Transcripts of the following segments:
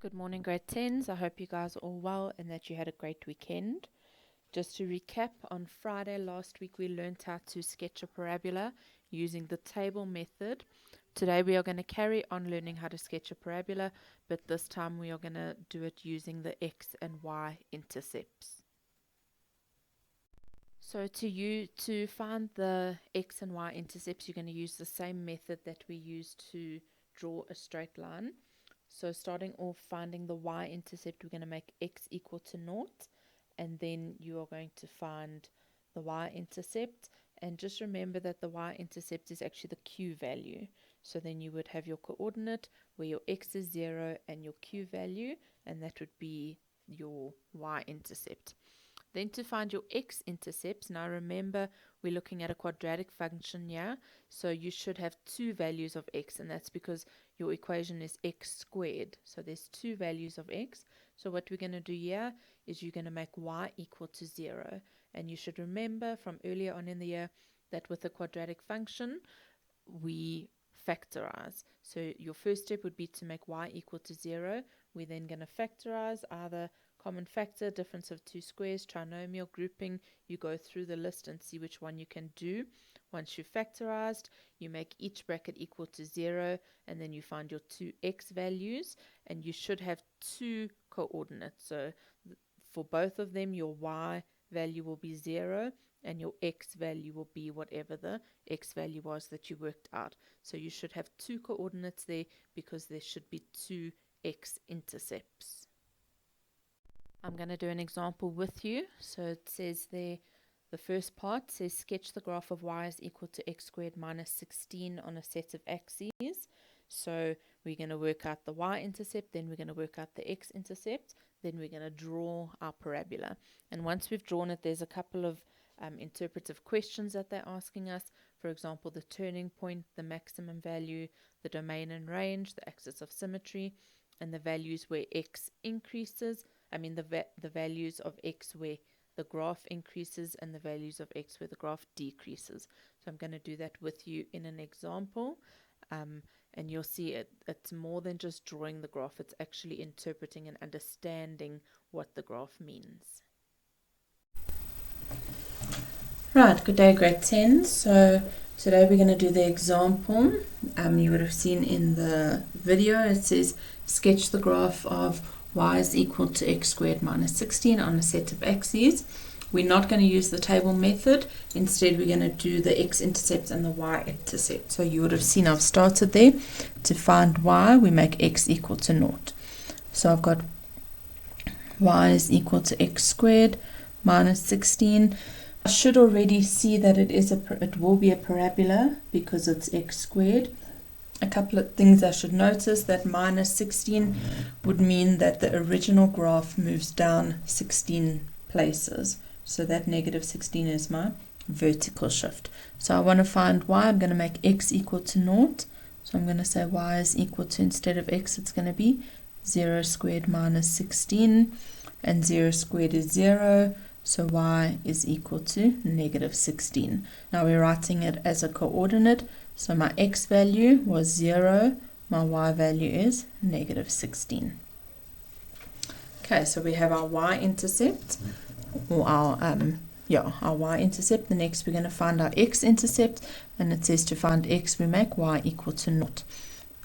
Good morning, grade 10s. I hope you guys are all well and that you had a great weekend. Just to recap, on Friday last week we learned how to sketch a parabola using the table method. Today we are going to carry on learning how to sketch a parabola, but this time we are going to do it using the x and y intercepts. So to find the x and y intercepts, you're going to use the same method that we used to draw a straight line. So starting off, finding the y-intercept, we're going to make x equal to 0, and then you are going to find the y-intercept, and just remember that the y-intercept is actually the q value. So then you would have your coordinate where your x is 0 and your q value, and that would be your y-intercept. Then to find your x-intercepts, now remember we're looking at a quadratic function here, so you should have two values of x, and that's because your equation is x squared. So there's two values of x. So what we're going to do here is you're going to make y equal to 0. And you should remember from earlier on in the year that with a quadratic function, we factorize. So your first step would be to make y equal to 0. We're then going to factorize either common factor, difference of two squares, trinomial, grouping. You go through the list and see which one you can do. Once you've factorized, you make each bracket equal to 0, and then you find your two x values, and you should have two coordinates. So for both of them, your y value will be 0, and your x value will be whatever the x value was that you worked out. So you should have two coordinates there because there should be two x-intercepts. I'm going to do an example with you. So it says there, the first part says sketch the graph of y is equal to x squared minus 16 on a set of axes. So we're going to work out the y-intercept, then we're going to work out the x-intercept, then we're going to draw our parabola. And once we've drawn it, there's a couple of interpretive questions that they're asking us. For example, the turning point, the maximum value, the domain and range, the axis of symmetry, and the values where x increases. The values of x where the graph increases and the values of x where the graph decreases. So I'm going to do that with you in an example. And you'll see it's more than just drawing the graph. It's actually interpreting and understanding what the graph means. Right, good day, grade 10. So today we're going to do the example. You would have seen in the video, it says sketch the graph of y is equal to x squared minus 16 on a set of axes. We're not going to use the table method. Instead, we're going to do the x-intercept and the y-intercept. So you would have seen I've started there. To find y, we make x equal to 0. So I've got y is equal to x squared minus 16. I should already see that it will be a parabola because it's x squared. A couple of things I should notice, that minus 16 would mean that the original graph moves down 16 places. So that negative 16 is my vertical shift. So I want to find y. I'm going to make x equal to 0. So I'm going to say y is equal to, instead of x, it's going to be 0 squared minus 16. And 0 squared is 0. So y is equal to negative 16. Now we're writing it as a coordinate. So my x value was 0, my y value is negative 16. Okay, so we have our y-intercept, or our y-intercept. The next we're going to find our x-intercept, and it says to find x, we make y equal to 0.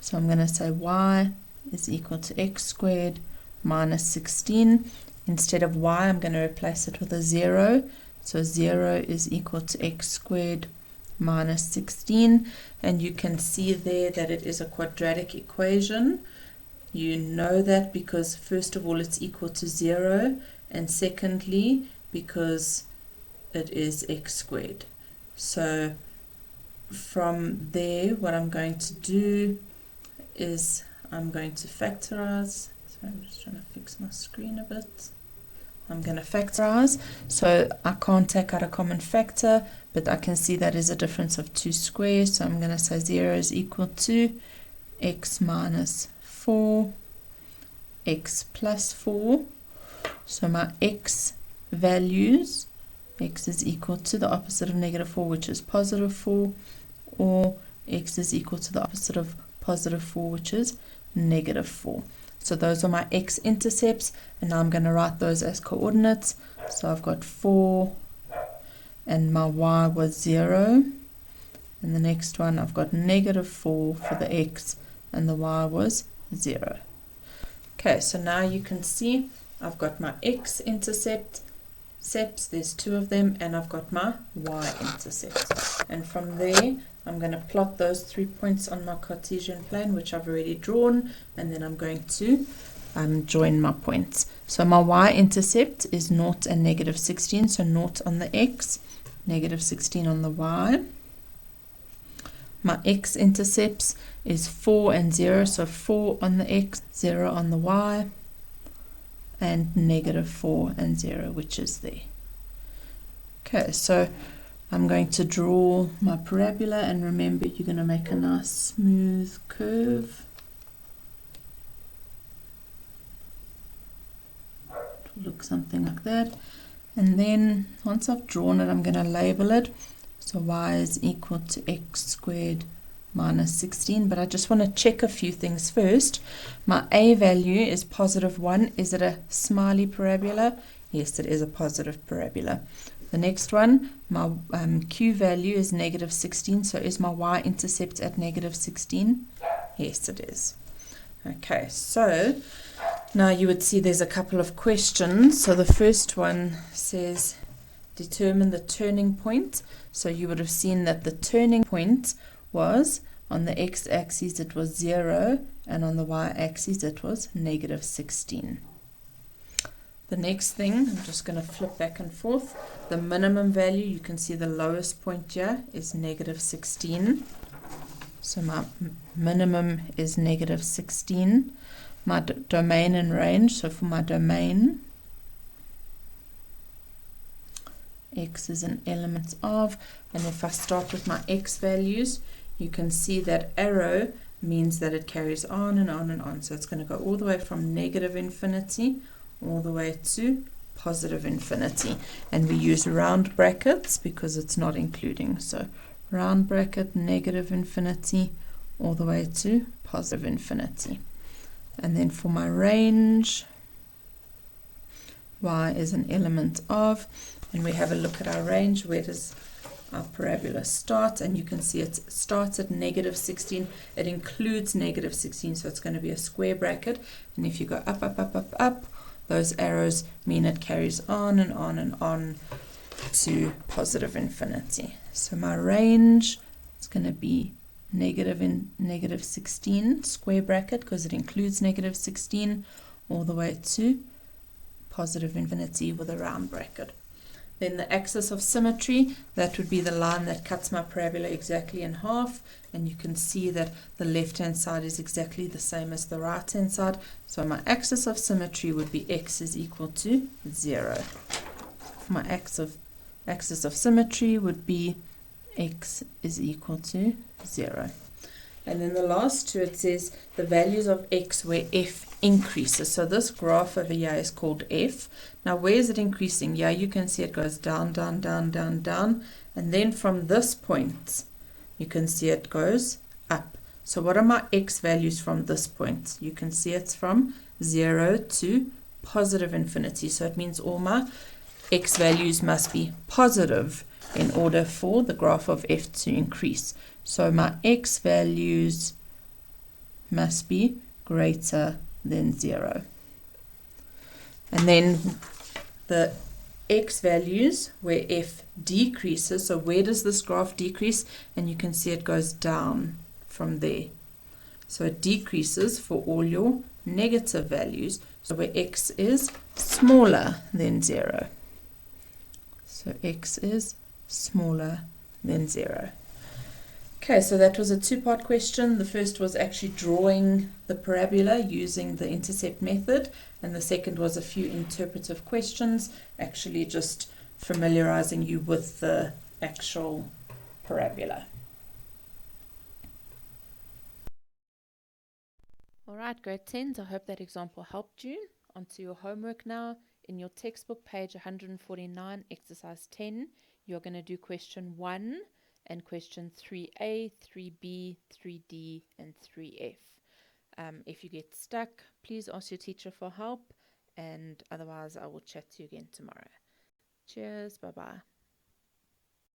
So I'm going to say y is equal to x squared minus 16. Instead of y, I'm going to replace it with a 0. So 0 is equal to x squared minus 16, and you can see there that it is a quadratic equation. You know that because first of all it's equal to 0, and secondly because it is x squared. So from there, what I'm going to do is I'm going to factorize. So I'm just trying to fix my screen a bit. I'm going to factorize, so I can't take out a common factor, but I can see that is a difference of two squares. So I'm going to say 0 is equal to x minus 4, x plus 4. So my x values, x is equal to the opposite of negative 4, which is positive 4, or x is equal to the opposite of positive 4, which is negative 4. So those are my x-intercepts, and now I'm going to write those as coordinates. So I've got 4, and my y was 0. And the next one, I've got -4 for the x, and the y was 0. Okay, so now you can see I've got my x-intercepts, there's 2 of them, and I've got my y-intercept. And from there, I'm going to plot those 3 points on my Cartesian plane, which I've already drawn, and then I'm going to join my points. So my y-intercept is 0 and -16, so 0 on the x, -16 on the y. My x-intercepts is 4 and 0, so 4 on the x, 0 on the y, and -4 and 0, which is there. Okay, so I'm going to draw my parabola, and remember, you're going to make a nice smooth curve. It'll look something like that. And then once I've drawn it, I'm going to label it. So y is equal to x squared minus 16. But I just want to check a few things first. My a value is +1. Is it a smiley parabola? Yes, it is a positive parabola. The next one, my q value is -16. So is my y-intercept at -16? Yes, it is. Okay, so now you would see there's a couple of questions. So the first one says, determine the turning point. So you would have seen that the turning point was on the x-axis it was 0, and on the y-axis it was -16. The next thing, I'm just going to flip back and forth. The minimum value, you can see the lowest point here is -16. So my minimum is -16. My domain and range, so for my domain, x is an element of, and if I start with my x values, you can see that arrow means that it carries on and on and on. So it's going to go all the way from -infinity all the way to +infinity. And we use round brackets because it's not including. So round bracket, -infinity all the way to +infinity. And then for my range, y is an element of, and we have a look at our range. Where does our parabola start? And you can see it starts at -16. It includes -16, so it's going to be a square bracket. And if you go up, up, up, up, up, those arrows mean it carries on and on and on to +infinity. So my range is going to be -16 square bracket, because it includes -16 all the way to +infinity with a round bracket. Then the axis of symmetry, that would be the line that cuts my parabola exactly in half, and you can see that the left hand side is exactly the same as the right hand side. So my axis of symmetry would be x is equal to 0. My axis of symmetry would be x is equal to 0. And then the last two, it says the values of x where f increases. So this graph over here is called f. Now where is it increasing? Yeah, you can see it goes down, down, down, down, down. And then from this point, you can see it goes up. So what are my x values from this point? You can see it's from 0 to +infinity. So it means all my x values must be positive in order for the graph of f to increase. So my x values must be greater than 0. And then the x values where f decreases. So where does this graph decrease? And you can see it goes down from there. So it decreases for all your negative values. So where x is smaller than 0. So x is smaller than 0. Okay, so that was a two-part question. The first was actually drawing the parabola using the intercept method, and the second was a few interpretive questions, actually just familiarizing you with the actual parabola. All right, grade 10s, I hope that example helped you. Onto your homework now. In your textbook, page 149, exercise 10, you're going to do question 1 and question 3A, 3B, 3D, and 3F. If you get stuck, please ask your teacher for help, and otherwise I will chat to you again tomorrow. Cheers, bye bye.